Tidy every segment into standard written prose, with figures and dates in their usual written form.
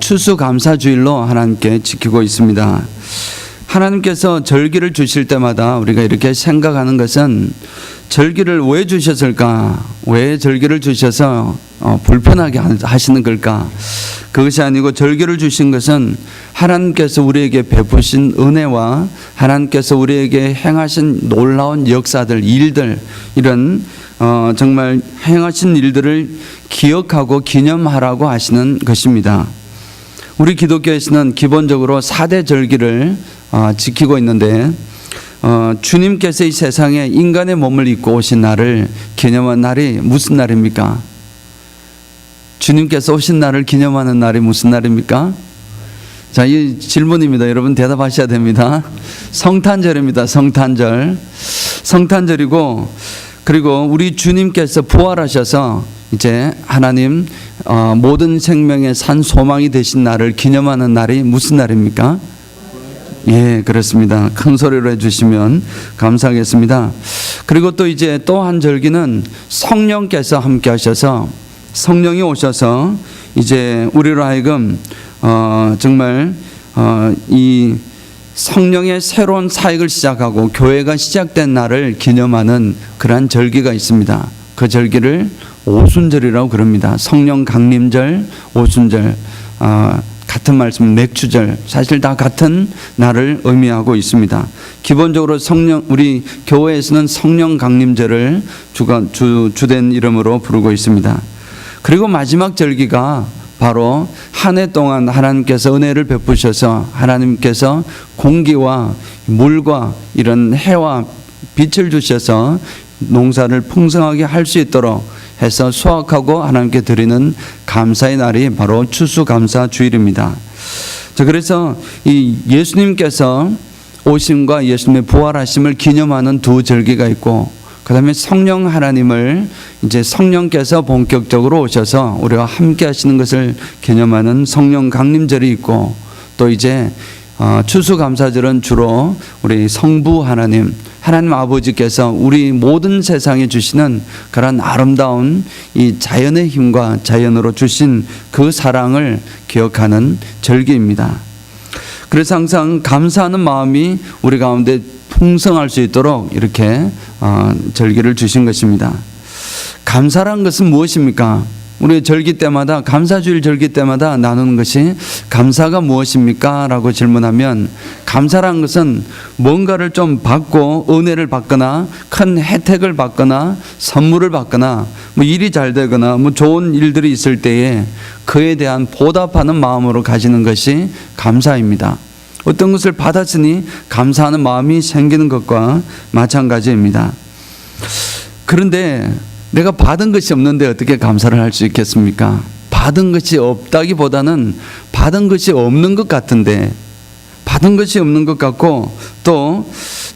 추수감사주일로 하나님께 지키고 있습니다. 하나님께서 절기를 주실 때마다 우리가 이렇게 생각하는 것은 절기를 왜 주셨을까? 왜 절기를 주셔서 불편하게 하시는 걸까? 그것이 아니고 절기를 주신 것은 하나님께서 우리에게 베푸신 은혜와 하나님께서 우리에게 행하신 놀라운 역사들, 일들, 이런 정말 행하신 일들을 기억하고 기념하라고 하시는 것입니다. 우리 기독교에서는 기본적으로 4대 절기를 지키고 있는데 주님께서 이 세상에 인간의 몸을 입고 오신 날을 기념한 날이 무슨 날입니까? 주님께서 오신 날을 기념하는 날이 무슨 날입니까? 자, 이 질문입니다. 여러분 대답하셔야 됩니다. 성탄절입니다. 성탄절. 성탄절이고, 그리고 우리 주님께서 부활하셔서 이제 하나님 모든 생명의 산 소망이 되신 날을 기념하는 날이 무슨 날입니까? 예, 그렇습니다. 큰 소리로 해주시면 감사하겠습니다. 그리고 또 이제 또 한 절기는 성령께서 함께 하셔서 성령이 오셔서 이제 우리로 하여금 정말 이 성령의 새로운 사역을 시작하고 교회가 시작된 날을 기념하는 그러한 절기가 있습니다. 그 절기를 오순절이라고 그럽니다. 성령 강림절, 오순절, 같은 말씀, 맥주절, 사실 다 같은 날을 의미하고 있습니다. 기본적으로 우리 교회에서는 성령 강림절을 주된 이름으로 부르고 있습니다. 그리고 마지막 절기가 바로 한 해 동안 하나님께서 은혜를 베푸셔서 하나님께서 공기와 물과 이런 해와 빛을 주셔서 농사를 풍성하게 할 수 있도록 해서 수확하고 하나님께 드리는 감사의 날이 바로 추수감사주일입니다. 자, 그래서 이 예수님께서 오심과 예수님의 부활하심을 기념하는 두 절기가 있고, 그 다음에 성령 하나님을 이제 성령께서 본격적으로 오셔서 우리와 함께 하시는 것을 기념하는 성령 강림절이 있고, 또 이제 추수감사절은 주로 우리 성부 하나님 아버지께서 우리 모든 세상에 주시는 그런 아름다운 이 자연의 힘과 자연으로 주신 그 사랑을 기억하는 절기입니다. 그래서 항상 감사하는 마음이 우리 가운데 풍성할 수 있도록 이렇게 절기를 주신 것입니다. 감사란 것은 무엇입니까? 우리 절기 때마다, 감사주일 절기 때마다 나누는 것이 감사가 무엇입니까? 라고 질문하면, 감사란 것은 뭔가를 좀 받고 은혜를 받거나 큰 혜택을 받거나 선물을 받거나 뭐 일이 잘 되거나 뭐 좋은 일들이 있을 때에 그에 대한 보답하는 마음으로 가지는 것이 감사입니다. 어떤 것을 받았으니 감사하는 마음이 생기는 것과 마찬가지입니다. 그런데 내가 받은 것이 없는데 어떻게 감사를 할 수 있겠습니까? 받은 것이 없다기보다는 받은 것이 없는 것 같은데, 받은 것이 없는 것 같고, 또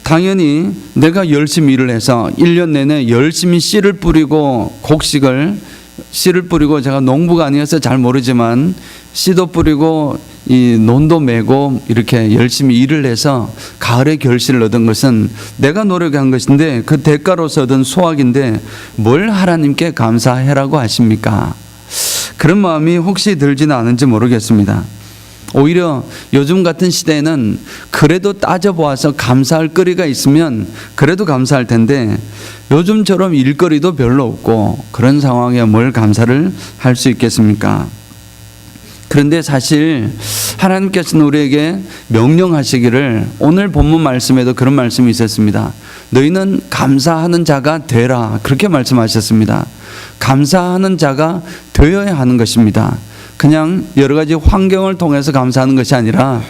당연히 내가 열심히 일을 해서 1년 내내 열심히 씨를 뿌리고 씨를 뿌리고, 제가 농부가 아니어서 잘 모르지만 씨도 뿌리고 이 논도 메고 이렇게 열심히 일을 해서 가을에 결실을 얻은 것은 내가 노력한 것인데 그 대가로서 얻은 수확인데 뭘 하나님께 감사해라고 하십니까? 그런 마음이 혹시 들지는 않은지 모르겠습니다. 오히려 요즘 같은 시대에는 그래도 따져보아서 감사할 거리가 있으면 그래도 감사할 텐데, 요즘처럼 일거리도 별로 없고 그런 상황에 뭘 감사를 할 수 있겠습니까? 그런데 사실 하나님께서는 우리에게 명령하시기를, 오늘 본문 말씀에도 그런 말씀이 있었습니다. 너희는 감사하는 자가 되라, 그렇게 말씀하셨습니다. 감사하는 자가 되어야 하는 것입니다. 그냥 여러 가지 환경을 통해서 감사하는 것이 아니라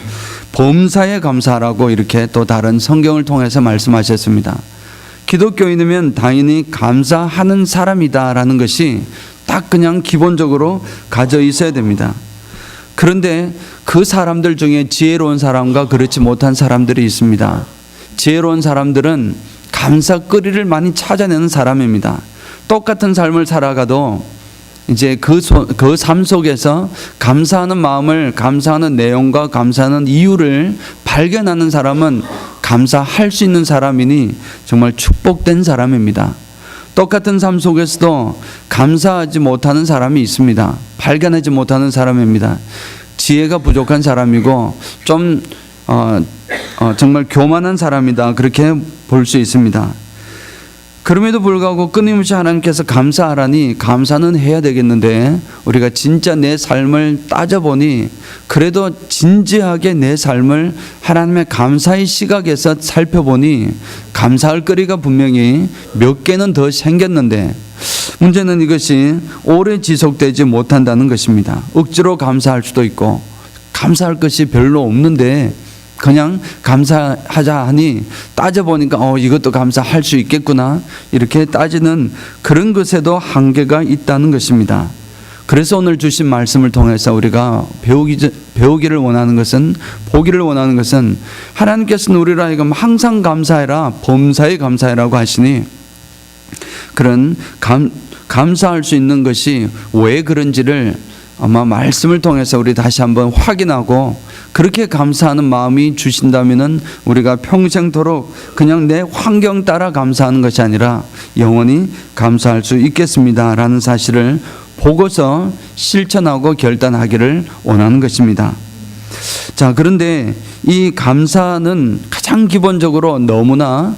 범사에 감사하라고 이렇게 또 다른 성경을 통해서 말씀하셨습니다. 기독교인이면 당연히 감사하는 사람이다라는 것이 딱 그냥 기본적으로 가져 있어야 됩니다. 그런데 그 사람들 중에 지혜로운 사람과 그렇지 못한 사람들이 있습니다. 지혜로운 사람들은 감사거리를 많이 찾아내는 사람입니다. 똑같은 삶을 살아가도 이제 그 삶 속에서 감사하는 마음을, 감사하는 내용과 감사하는 이유를 발견하는 사람은 감사할 수 있는 사람이니 정말 축복된 사람입니다. 똑같은 삶 속에서도 감사하지 못하는 사람이 있습니다. 발견하지 못하는 사람입니다. 지혜가 부족한 사람이고 좀 정말 교만한 사람이다, 그렇게 볼 수 있습니다. 그럼에도 불구하고 끊임없이 하나님께서 감사하라니 감사는 해야 되겠는데, 우리가 진짜 내 삶을 따져보니 그래도 진지하게 내 삶을 하나님의 감사의 시각에서 살펴보니 감사할 거리가 분명히 몇 개는 더 생겼는데, 문제는 이것이 오래 지속되지 못한다는 것입니다. 억지로 감사할 수도 있고 감사할 것이 별로 없는데 그냥 감사하자 하니 따져보니까 이것도 감사할 수 있겠구나, 이렇게 따지는 그런 것에도 한계가 있다는 것입니다. 그래서 오늘 주신 말씀을 통해서 우리가 배우기를 원하는 것은, 보기를 원하는 것은, 하나님께서는 우리를 하여금 항상 감사해라, 범사에 감사해라고 하시니 그런 감사할 수 있는 것이 왜 그런지를 아마 말씀을 통해서 우리 다시 한번 확인하고, 그렇게 감사하는 마음이 주신다면은 우리가 평생토록 그냥 내 환경 따라 감사하는 것이 아니라 영원히 감사할 수 있겠습니다라는 사실을 보고서 실천하고 결단하기를 원하는 것입니다. 자, 그런데 이 감사는 가장 기본적으로 너무나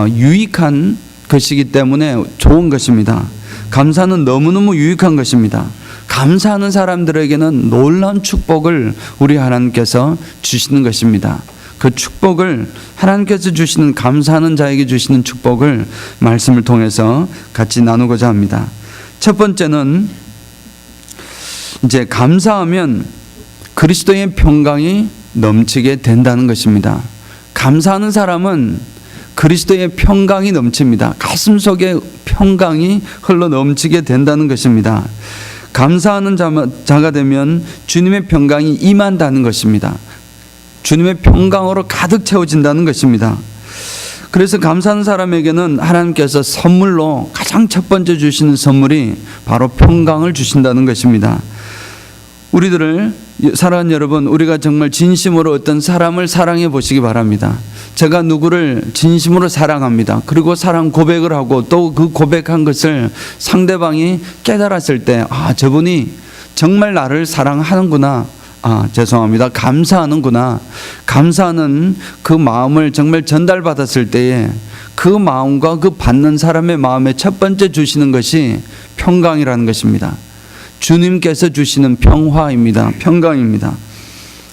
유익한 것이기 때문에 좋은 것입니다. 감사는 너무너무 유익한 것입니다. 감사하는 사람들에게는 놀라운 축복을 우리 하나님께서 주시는 것입니다. 그 축복을, 하나님께서 주시는, 감사하는 자에게 주시는 축복을 말씀을 통해서 같이 나누고자 합니다. 첫 번째는 이제 감사하면 그리스도의 평강이 넘치게 된다는 것입니다. 감사하는 사람은 그리스도의 평강이 넘칩니다. 가슴 속에 평강이 흘러 넘치게 된다는 것입니다. 감사하는 자가 되면 주님의 평강이 임한다는 것입니다. 주님의 평강으로 가득 채워진다는 것입니다. 그래서 감사하는 사람에게는 하나님께서 선물로 가장 첫 번째 주시는 선물이 바로 평강을 주신다는 것입니다. 우리들을 사랑하는 여러분, 우리가 정말 진심으로 어떤 사람을 사랑해 보시기 바랍니다. 제가 누구를 진심으로 사랑합니다. 그리고 사랑 고백을 하고 또 그 고백한 것을 상대방이 깨달았을 때, 저분이 정말 나를 사랑하는구나, 죄송합니다, 감사하는구나, 감사하는 그 마음을 정말 전달받았을 때에 그 마음과 그 받는 사람의 마음에 첫 번째 주시는 것이 평강이라는 것입니다. 주님께서 주시는 평화입니다. 평강입니다.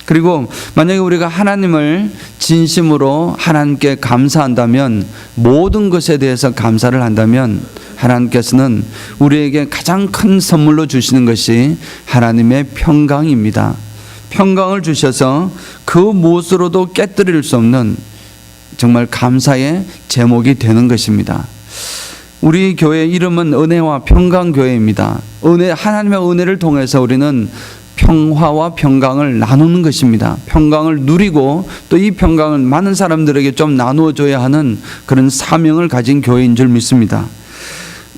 그리고 만약에 우리가 하나님을 진심으로 하나님께 감사한다면, 모든 것에 대해서 감사를 한다면, 하나님께서는 우리에게 가장 큰 선물로 주시는 것이 하나님의 평강입니다. 평강을 주셔서 그 무엇으로도 깨뜨릴 수 없는 정말 감사의 제목이 되는 것입니다. 우리 교회 이름은 은혜와 평강교회입니다. 하나님의 은혜를 통해서 우리는 평화와 평강을 나누는 것입니다. 평강을 누리고 또 이 평강을 많은 사람들에게 좀 나누어줘야 하는 그런 사명을 가진 교회인 줄 믿습니다.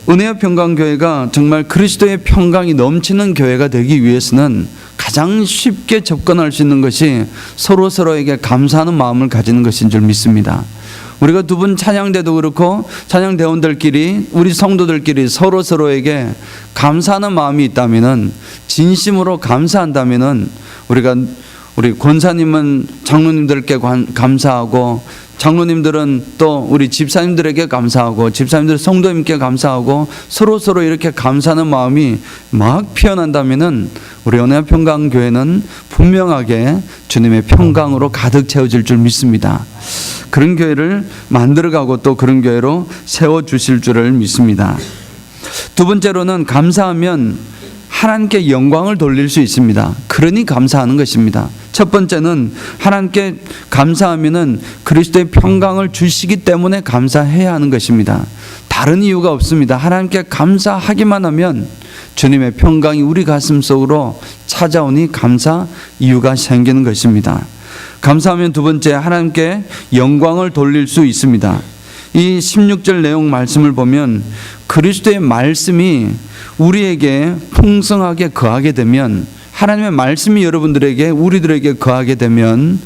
은혜와 평강교회가 정말 그리스도의 평강이 넘치는 교회가 되기 위해서는 가장 쉽게 접근할 수 있는 것이 서로에게 감사하는 마음을 가지는 것인 줄 믿습니다. 우리가 두 분 찬양대도 그렇고 찬양대원들끼리, 우리 성도들끼리 서로에게 감사하는 마음이 있다면은, 진심으로 감사한다면은, 우리 권사님은 장로님들께 감사하고, 장로님들은 또 우리 집사님들에게 감사하고, 집사님들 성도님께 감사하고, 서로 이렇게 감사하는 마음이 막 피어난다면은 우리 은혜와 평강교회는 분명하게 주님의 평강으로 가득 채워질 줄 믿습니다. 그런 교회를 만들어가고 또 그런 교회로 세워주실 줄을 믿습니다. 두 번째로는 감사하면 하나님께 영광을 돌릴 수 있습니다. 그러니 감사하는 것입니다. 첫 번째는 하나님께 감사하면은 그리스도의 평강을 주시기 때문에 감사해야 하는 것입니다. 다른 이유가 없습니다. 하나님께 감사하기만 하면 주님의 평강이 우리 가슴 속으로 찾아오니 감사 이유가 생기는 것입니다. 감사하면 두 번째, 하나님께 영광을 돌릴 수 있습니다. 이 16절 내용 말씀을 보면 그리스도의 말씀이 우리에게 풍성하게 거하게 되면, 하나님의 말씀이 우리들에게 거하게 되면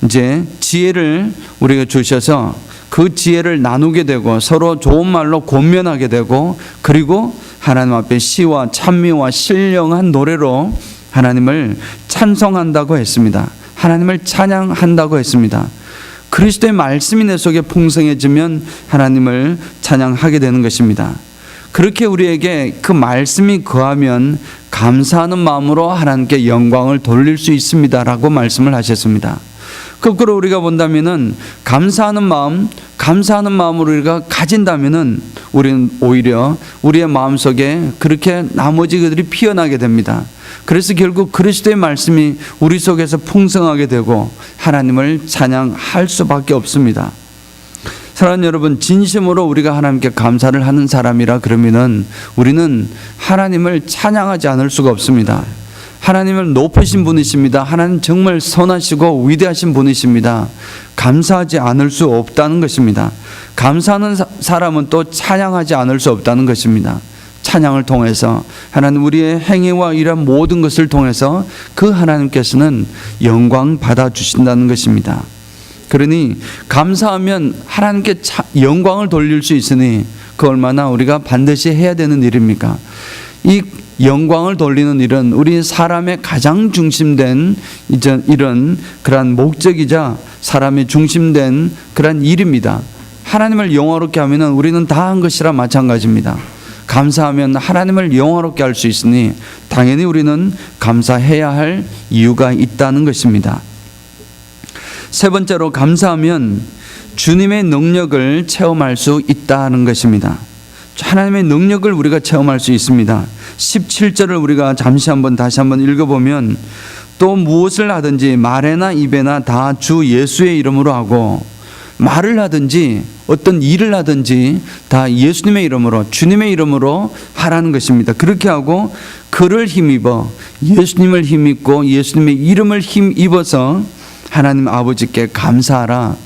이제 지혜를 우리가 주셔서 그 지혜를 나누게 되고 서로 좋은 말로 권면하게 되고 그리고 하나님 앞에 시와 찬미와 신령한 노래로 하나님을 찬송한다고 했습니다. 하나님을 찬양한다고 했습니다. 그리스도의 말씀이 내 속에 풍성해지면 하나님을 찬양하게 되는 것입니다. 그렇게 우리에게 그 말씀이 거하면 감사하는 마음으로 하나님께 영광을 돌릴 수 있습니다라고 말씀을 하셨습니다. 거꾸로 우리가 본다면은 감사하는 마음으로 우리가 가진다면은 우리는 오히려 우리의 마음속에 그렇게 나머지 그들이 피어나게 됩니다. 그래서 결국 그리스도의 말씀이 우리 속에서 풍성하게 되고 하나님을 찬양할 수밖에 없습니다. 사랑하는 여러분, 진심으로 우리가 하나님께 감사를 하는 사람이라 그러면은 우리는 하나님을 찬양하지 않을 수가 없습니다. 하나님을 높으신 분이십니다. 하나님 정말 선하시고 위대하신 분이십니다. 감사하지 않을 수 없다는 것입니다. 감사하는 사람은 또 찬양하지 않을 수 없다는 것입니다. 찬양을 통해서 하나님 우리의 행위와 이런 모든 것을 통해서 그 하나님께서는 영광 받아주신다는 것입니다. 그러니 감사하면 하나님께 영광을 돌릴 수 있으니 그 얼마나 우리가 반드시 해야 되는 일입니까? 이 영광을 돌리는 일은 우리 사람의 가장 중심된 이런 그러한 목적이자 사람의 중심된 그러한 일입니다. 하나님을 영화롭게 하면 우리는 다 한 것이라 마찬가지입니다. 감사하면 하나님을 영화롭게 할 수 있으니 당연히 우리는 감사해야 할 이유가 있다는 것입니다. 세 번째로 감사하면 주님의 능력을 체험할 수 있다는 것입니다. 하나님의 능력을 우리가 체험할 수 있습니다. 17절을 우리가 다시 한번 읽어보면 또 무엇을 하든지 말에나 입에나 다 주 예수의 이름으로 하고 말을 하든지 어떤 일을 하든지 다 예수님의 이름으로 주님의 이름으로 하라는 것입니다. 그렇게 하고 그를 힘입어 예수님을 힘입고 예수님의 이름을 힘입어서 하나님 아버지께 감사하라.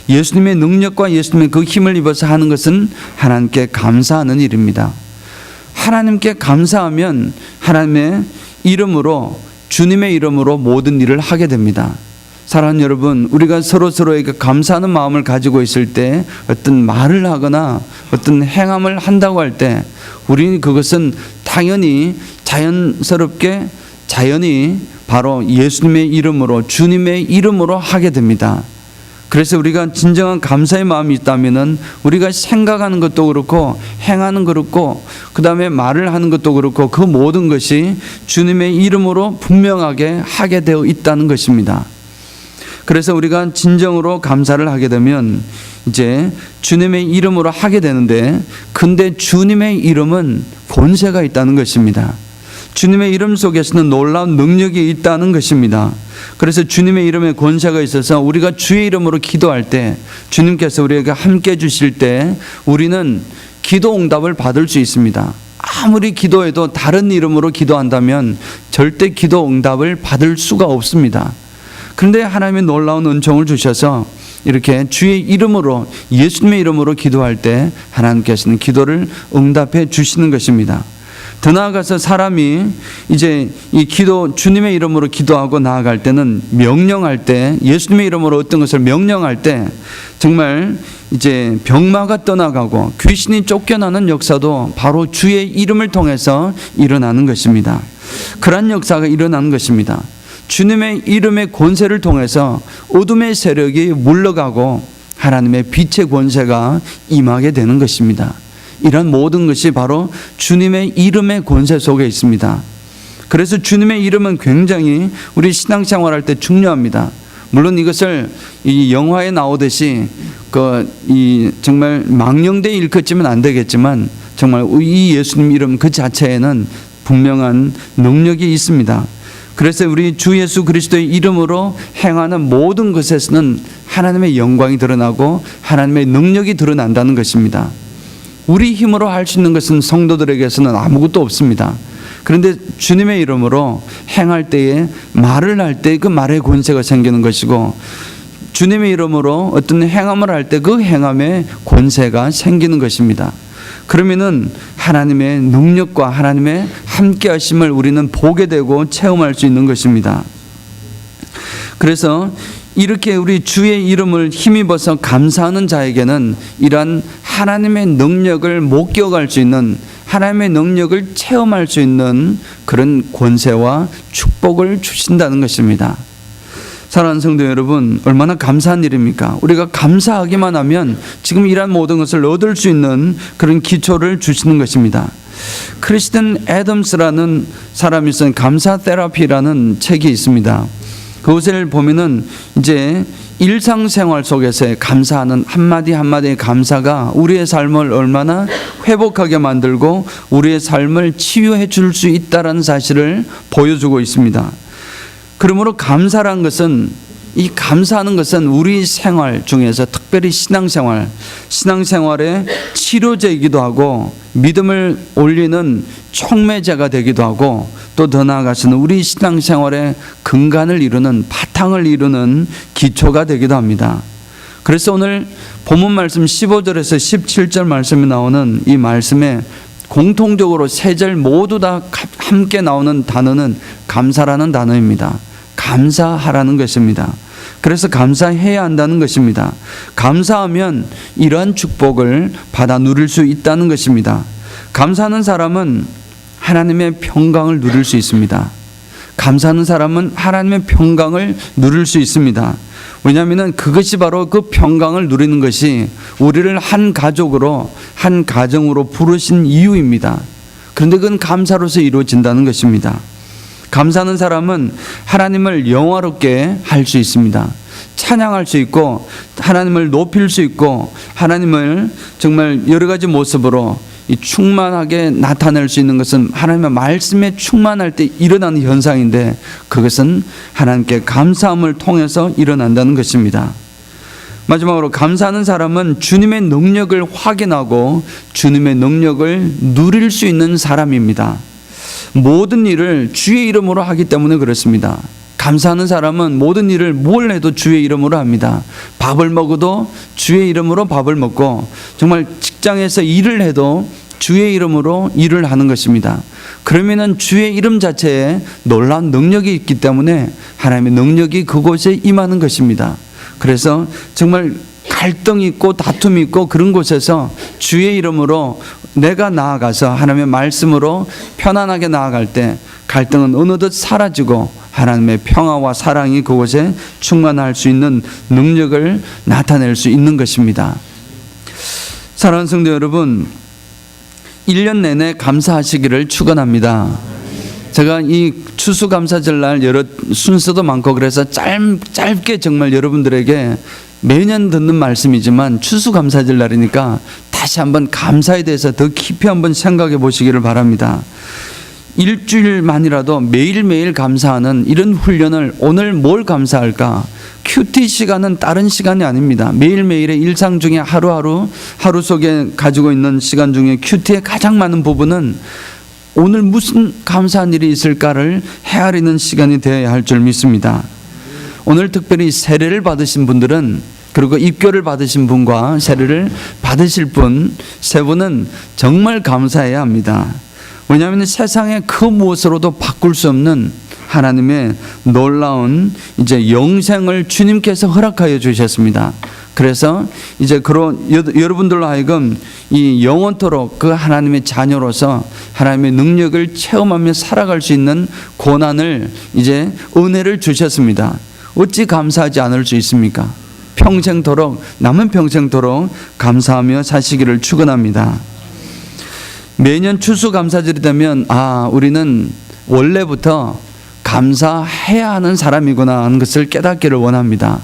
예수님의 능력과 예수님의 그 힘을 입어서 하는 것은 하나님께 감사하는 일입니다. 하나님께 감사하면 하나님의 이름으로 주님의 이름으로 모든 일을 하게 됩니다. 사랑하는 여러분, 우리가 서로에게 감사하는 마음을 가지고 있을 때 어떤 말을 하거나 어떤 행함을 한다고 할 때 우리는 그것은 당연히 자연스럽게 자연히 바로 예수님의 이름으로 주님의 이름으로 하게 됩니다. 그래서 우리가 진정한 감사의 마음이 있다면은 우리가 생각하는 것도 그렇고 행하는 그렇고 그 다음에 말을 하는 것도 그렇고 그 모든 것이 주님의 이름으로 분명하게 하게 되어 있다는 것입니다. 그래서 우리가 진정으로 감사를 하게 되면 이제 주님의 이름으로 하게 되는데 근데 주님의 이름은 권세가 있다는 것입니다. 주님의 이름 속에서는 놀라운 능력이 있다는 것입니다. 그래서 주님의 이름에 권세가 있어서 우리가 주의 이름으로 기도할 때 주님께서 우리에게 함께 주실 때 우리는 기도 응답을 받을 수 있습니다. 아무리 기도해도 다른 이름으로 기도한다면 절대 기도 응답을 받을 수가 없습니다. 그런데 하나님의 놀라운 은총을 주셔서 이렇게 주의 이름으로 예수님의 이름으로 기도할 때 하나님께서는 기도를 응답해 주시는 것입니다. 더 나아가서 사람이 이제 이 주님의 이름으로 기도하고 나아갈 때는 명령할 때 예수님의 이름으로 어떤 것을 명령할 때 정말 이제 병마가 떠나가고 귀신이 쫓겨나는 역사도 바로 주의 이름을 통해서 일어나는 것입니다. 그러한 역사가 일어나는 것입니다. 주님의 이름의 권세를 통해서 어둠의 세력이 물러가고 하나님의 빛의 권세가 임하게 되는 것입니다. 이런 모든 것이 바로 주님의 이름의 권세 속에 있습니다. 그래서 주님의 이름은 굉장히 우리 신앙생활할 때 중요합니다. 물론 이것을 이 영화에 나오듯이 정말 망령되이 일컫지면 안 되겠지만 정말 이 예수님 이름 그 자체에는 분명한 능력이 있습니다. 그래서 우리 주 예수 그리스도의 이름으로 행하는 모든 것에서는 하나님의 영광이 드러나고 하나님의 능력이 드러난다는 것입니다. 우리 힘으로 할 수 있는 것은 성도들에게서는 아무것도 없습니다. 그런데 주님의 이름으로 행할 때에 말을 할 때 그 말의 권세가 생기는 것이고 주님의 이름으로 어떤 행함을 할 때 그 행함의 권세가 생기는 것입니다. 그러면은 하나님의 능력과 하나님의 함께 하심을 우리는 보게 되고 체험할 수 있는 것입니다. 그래서 이렇게 우리 주의 이름을 힘입어서 감사하는 자에게는 이러한 하나님의 능력을 목격할 수 있는, 하나님의 능력을 체험할 수 있는 그런 권세와 축복을 주신다는 것입니다. 사랑하는 성도 여러분, 얼마나 감사한 일입니까? 우리가 감사하기만 하면 지금 이러한 모든 것을 얻을 수 있는 그런 기초를 주시는 것입니다. 크리스틴 애덤스라는 사람이 쓴 감사 테라피라는 책이 있습니다. 그것을 보면은 이제 일상생활 속에서의 감사하는 한마디 한마디의 감사가 우리의 삶을 얼마나 회복하게 만들고 우리의 삶을 치유해 줄 수 있다는 사실을 보여주고 있습니다. 그러므로 감사란 것은, 이 감사하는 것은 우리 생활 중에서 특별히 신앙생활의 치료제이기도 하고 믿음을 올리는 촉매제가 되기도 하고 또 더 나아가서는 우리 신앙생활의 근간을 이루는, 바탕을 이루는 기초가 되기도 합니다. 그래서 오늘 본문 말씀 15절에서 17절 말씀이 나오는 이 말씀에 공통적으로 세 절 모두 다 함께 나오는 단어는 감사라는 단어입니다. 감사하라는 것입니다. 그래서 감사해야 한다는 것입니다. 감사하면 이러한 축복을 받아 누릴 수 있다는 것입니다. 감사하는 사람은 하나님의 평강을 누릴 수 있습니다. 감사하는 사람은 하나님의 평강을 누릴 수 있습니다. 왜냐하면 그것이 바로 그 평강을 누리는 것이 우리를 한 가족으로, 한 가정으로 부르신 이유입니다. 그런데 그건 감사로서 이루어진다는 것입니다. 감사하는 사람은 하나님을 영화롭게 할 수 있습니다. 찬양할 수 있고 하나님을 높일 수 있고 하나님을 정말 여러 가지 모습으로 충만하게 나타낼 수 있는 것은 하나님의 말씀에 충만할 때 일어나는 현상인데, 그것은 하나님께 감사함을 통해서 일어난다는 것입니다. 마지막으로 감사하는 사람은 주님의 능력을 확인하고 주님의 능력을 누릴 수 있는 사람입니다. 모든 일을 주의 이름으로 하기 때문에 그렇습니다. 감사하는 사람은 모든 일을 뭘 해도 주의 이름으로 합니다. 밥을 먹어도 주의 이름으로 밥을 먹고, 정말 직장에서 일을 해도 주의 이름으로 일을 하는 것입니다. 그러면은 주의 이름 자체에 놀라운 능력이 있기 때문에 하나님의 능력이 그곳에 임하는 것입니다. 그래서 정말 갈등이 있고 다툼이 있고 그런 곳에서 주의 이름으로 내가 나아가서 하나님의 말씀으로 편안하게 나아갈 때 갈등은 어느덧 사라지고 하나님의 평화와 사랑이 그곳에 충만할 수 있는 능력을 나타낼 수 있는 것입니다. 사랑하는 성도 여러분, 1년 내내 감사하시기를 축원합니다. 제가 이 추수감사절날 여러 순서도 많고 그래서 짧게 정말 여러분들에게 매년 듣는 말씀이지만 추수감사절날이니까 다시 한번 감사에 대해서 더 깊이 한번 생각해 보시기를 바랍니다. 일주일만이라도 매일매일 감사하는 이런 훈련을, 오늘 뭘 감사할까? 큐티 시간은 다른 시간이 아닙니다. 매일매일의 일상 중에 하루 속에 가지고 있는 시간 중에 큐티의 가장 많은 부분은 오늘 무슨 감사한 일이 있을까를 헤아리는 시간이 되어야 할 줄 믿습니다. 오늘 특별히 세례를 받으신 분들은, 그리고 입교를 받으신 분과 세례를 받으실 분 세 분은 정말 감사해야 합니다. 왜냐하면 세상의 그 무엇으로도 바꿀 수 없는 하나님의 놀라운 이제 영생을 주님께서 허락하여 주셨습니다. 그래서 이제 여러분들로 하여금 이 영원토록 그 하나님의 자녀로서 하나님의 능력을 체험하며 살아갈 수 있는 고난을, 이제 은혜를 주셨습니다. 어찌 감사하지 않을 수 있습니까? 평생토록, 남은 평생토록 감사하며 사시기를 축원합니다. 매년 추수감사절이 되면 우리는 원래부터 감사해야 하는 사람이구나 하는 것을 깨닫기를 원합니다.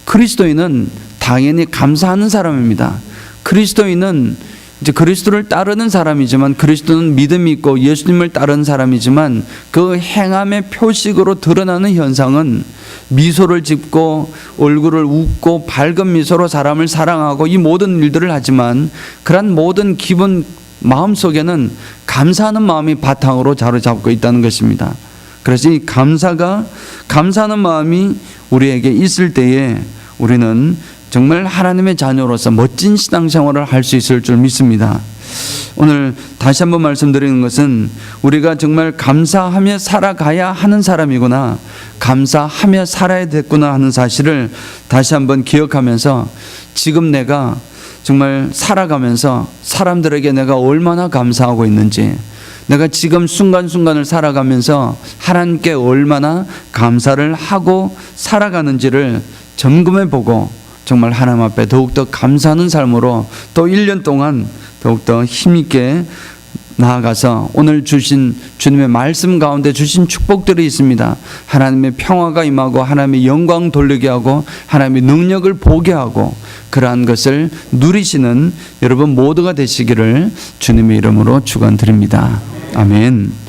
그리스도인은 당연히 감사하는 사람입니다. 그리스도인은 이제 그리스도를 따르는 사람이지만, 그리스도는 믿음이 있고 예수님을 따르는 사람이지만, 그 행함의 표식으로 드러나는 현상은 미소를 짓고 얼굴을 웃고 밝은 미소로 사람을 사랑하고 이 모든 일들을 하지만, 그런 모든 기본 마음속에는 감사하는 마음이 바탕으로 자리잡고 있다는 것입니다. 그래서 이 감사하는 마음이 우리에게 있을 때에 우리는 정말 하나님의 자녀로서 멋진 신앙생활을 할 수 있을 줄 믿습니다. 오늘 다시 한번 말씀드리는 것은 우리가 정말 감사하며 살아가야 하는 사람이구나, 감사하며 살아야 됐구나 하는 사실을 다시 한번 기억하면서 지금 내가 정말 살아가면서 사람들에게 내가 얼마나 감사하고 있는지, 내가 지금 순간순간을 살아가면서 하나님께 얼마나 감사를 하고 살아가는지를 점검해 보고 정말 하나님 앞에 더욱더 감사하는 삶으로 또 1년 동안 더욱더 힘있게 나아가서 오늘 주신 주님의 말씀 가운데 주신 축복들이 있습니다. 하나님의 평화가 임하고 하나님의 영광 돌리게 하고 하나님의 능력을 보게 하고 그러한 것을 누리시는 여러분 모두가 되시기를 주님의 이름으로 축원드립니다. 아멘.